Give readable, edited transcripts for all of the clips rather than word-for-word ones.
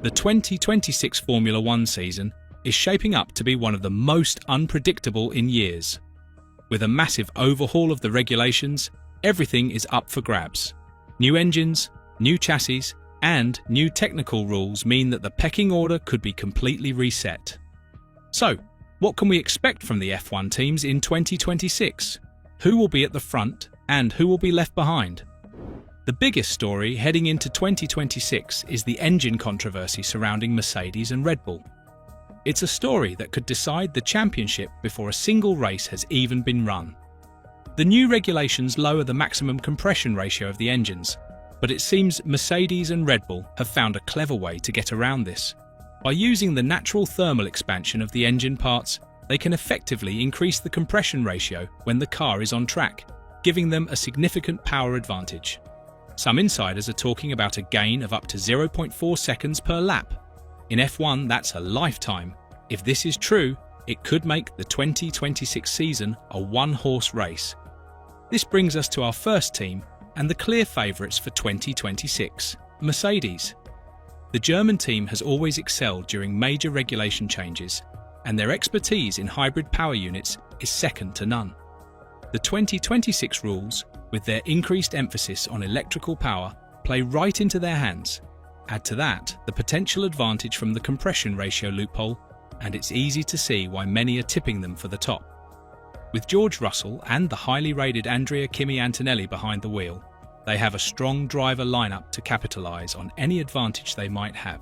The 2026 Formula One season is shaping up to be one of the most unpredictable in years. With a massive overhaul of the regulations, everything is up for grabs. New engines, new chassis, and new technical rules mean that the pecking order could be completely reset. So, what can we expect from the F1 teams in 2026? Who will be at the front and who will be left behind? The biggest story heading into 2026 is the engine controversy surrounding Mercedes and Red Bull. It's a story that could decide the championship before a single race has even been run. The new regulations lower the maximum compression ratio of the engines, but it seems Mercedes and Red Bull have found a clever way to get around this. By using the natural thermal expansion of the engine parts, they can effectively increase the compression ratio when the car is on track, giving them a significant power advantage. Some insiders are talking about a gain of up to 0.4 seconds per lap. In F1, that's a lifetime. If this is true, it could make the 2026 season a one-horse race. This brings us to our first team and the clear favourites for 2026, Mercedes. The German team has always excelled during major regulation changes, and their expertise in hybrid power units is second to none. The 2026 rules, with their increased emphasis on electrical power, play right into their hands. Add to that the potential advantage from the compression ratio loophole, and it's easy to see why many are tipping them for the top. With George Russell and the highly rated Andrea Kimi Antonelli behind the wheel, they have a strong driver lineup to capitalise on any advantage they might have.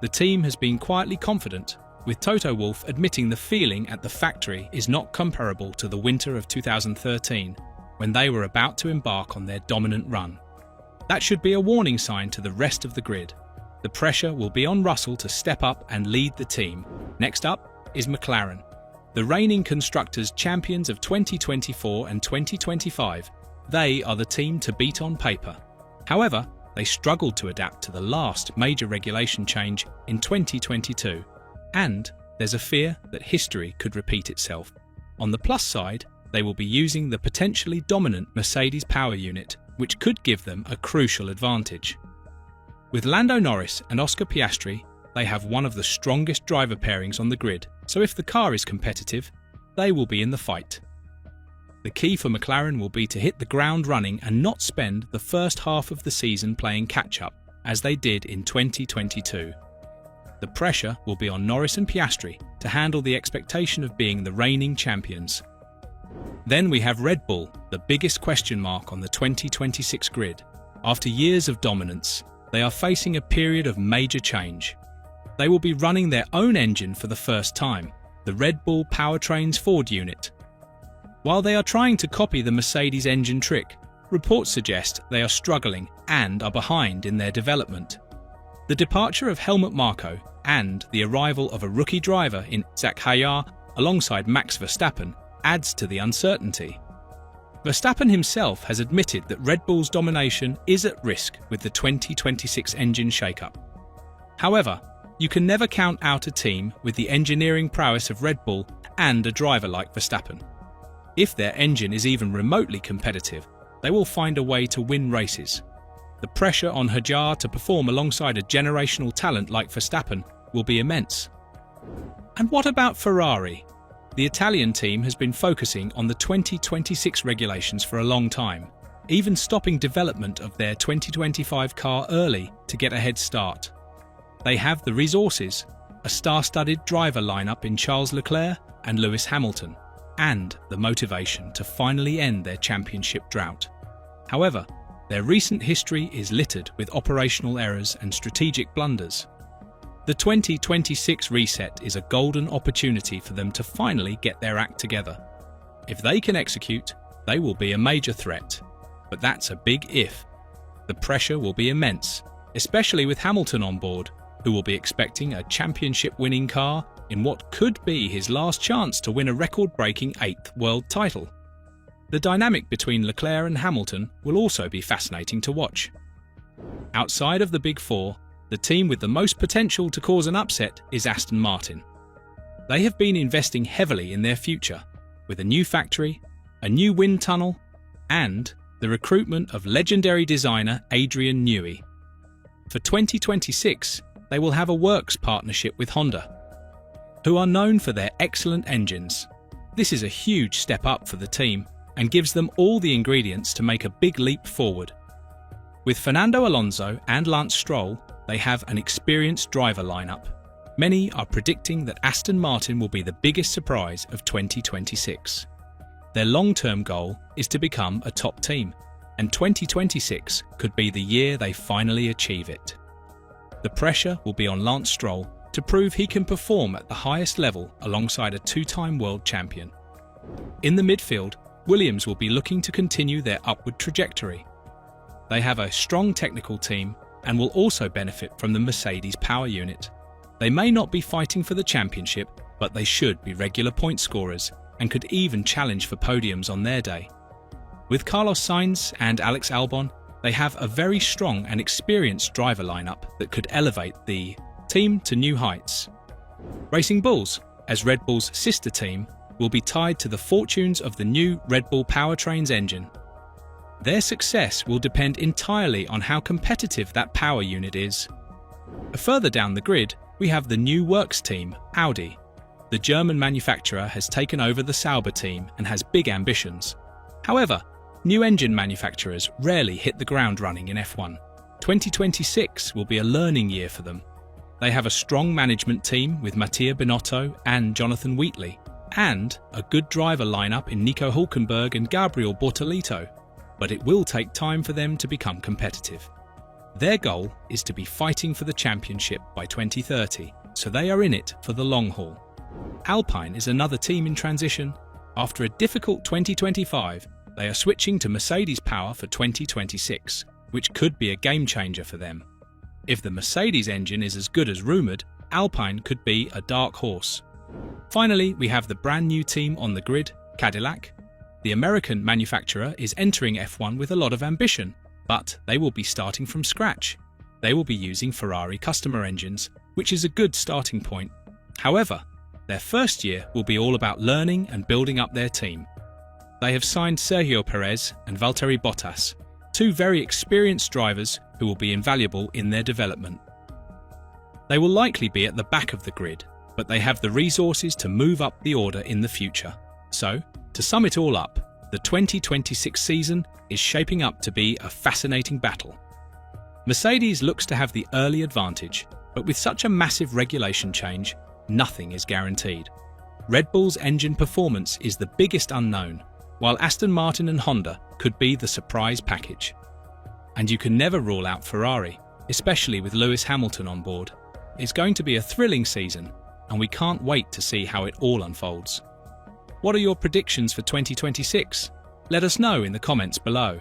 The team has been quietly confident, with Toto Wolff admitting the feeling at the factory is not comparable to the winter of 2013, when they were about to embark on their dominant run. That should be a warning sign to the rest of the grid. The pressure will be on Russell to step up and lead the team. Next up is McLaren. The reigning Constructors' champions of 2024 and 2025, they are the team to beat on paper. However, they struggled to adapt to the last major regulation change in 2022, and there's a fear that history could repeat itself. On the plus side, they will be using the potentially dominant Mercedes power unit, which could give them a crucial advantage. With Lando Norris and Oscar Piastri, they have one of the strongest driver pairings on the grid, so if the car is competitive, they will be in the fight. The key for McLaren will be to hit the ground running and not spend the first half of the season playing catch-up, as they did in 2022. The pressure will be on Norris and Piastri to handle the expectation of being the reigning champions. Then we have Red Bull, the biggest question mark on the 2026 grid. After years of dominance, they are facing a period of major change. They will be running their own engine for the first time, the Red Bull Powertrain's Ford unit. While they are trying to copy the Mercedes engine trick, reports suggest they are struggling and are behind in their development. The departure of Helmut Marko and the arrival of a rookie driver in Zach Hayar alongside Max Verstappen adds to the uncertainty. Verstappen himself has admitted that Red Bull's domination is at risk with the 2026 engine shakeup. However, you can never count out a team with the engineering prowess of Red Bull and a driver like Verstappen. If their engine is even remotely competitive, they will find a way to win races. The pressure on Hajar to perform alongside a generational talent like Verstappen will be immense. And what about Ferrari? The Italian team has been focusing on the 2026 regulations for a long time, even stopping development of their 2025 car early to get a head start. They have the resources, a star-studded driver lineup in Charles Leclerc and Lewis Hamilton, and the motivation to finally end their championship drought. However, their recent history is littered with operational errors and strategic blunders. The 2026 reset is a golden opportunity for them to finally get their act together. If they can execute, they will be a major threat. But that's a big if. The pressure will be immense, especially with Hamilton on board, who will be expecting a championship-winning car in what could be his last chance to win a record-breaking 8th world title. The dynamic between Leclerc and Hamilton will also be fascinating to watch. Outside of the Big Four, the team with the most potential to cause an upset is Aston Martin. They have been investing heavily in their future, with a new factory, a new wind tunnel, and the recruitment of legendary designer Adrian Newey. For 2026, they will have a works partnership with Honda, who are known for their excellent engines. This is a huge step up for the team and gives them all the ingredients to make a big leap forward. With Fernando Alonso and Lance Stroll, they have an experienced driver lineup. Many are predicting that Aston Martin will be the biggest surprise of 2026. Their long-term goal is to become a top team, and 2026 could be the year they finally achieve it. The pressure will be on Lance Stroll to prove he can perform at the highest level alongside a two-time world champion. In the midfield, Williams will be looking to continue their upward trajectory. They have a strong technical team and will also benefit from the Mercedes power unit. They may not be fighting for the championship, but they should be regular point scorers and could even challenge for podiums on their day. With Carlos Sainz and Alex Albon, they have a very strong and experienced driver lineup that could elevate the team to new heights. Racing Bulls, as Red Bull's sister team, will be tied to the fortunes of the new Red Bull powertrain's engine. Their success will depend entirely on how competitive that power unit is. Further down the grid, we have the new works team, Audi. The German manufacturer has taken over the Sauber team and has big ambitions. However, new engine manufacturers rarely hit the ground running in F1. 2026 will be a learning year for them. They have a strong management team with Mattia Binotto and Jonathan Wheatley, and a good driver lineup in Nico Hülkenberg and Gabriel Bortolito, but it will take time for them to become competitive. Their goal is to be fighting for the championship by 2030, so they are in it for the long haul. Alpine is another team in transition. After a difficult 2025, they are switching to Mercedes power for 2026, which could be a game changer for them. If the Mercedes engine is as good as rumoured, Alpine could be a dark horse. Finally, we have the brand new team on the grid, Cadillac. The American manufacturer is entering F1 with a lot of ambition, but they will be starting from scratch. They will be using Ferrari customer engines, which is a good starting point. However, their first year will be all about learning and building up their team. They have signed Sergio Perez and Valtteri Bottas, two very experienced drivers who will be invaluable in their development. They will likely be at the back of the grid, but they have the resources to move up the order in the future. So, to sum it all up, the 2026 season is shaping up to be a fascinating battle. Mercedes looks to have the early advantage, but with such a massive regulation change, nothing is guaranteed. Red Bull's engine performance is the biggest unknown, while Aston Martin and Honda could be the surprise package. And you can never rule out Ferrari, especially with Lewis Hamilton on board. It's going to be a thrilling season, and we can't wait to see how it all unfolds. What are your predictions for 2026? Let us know in the comments below.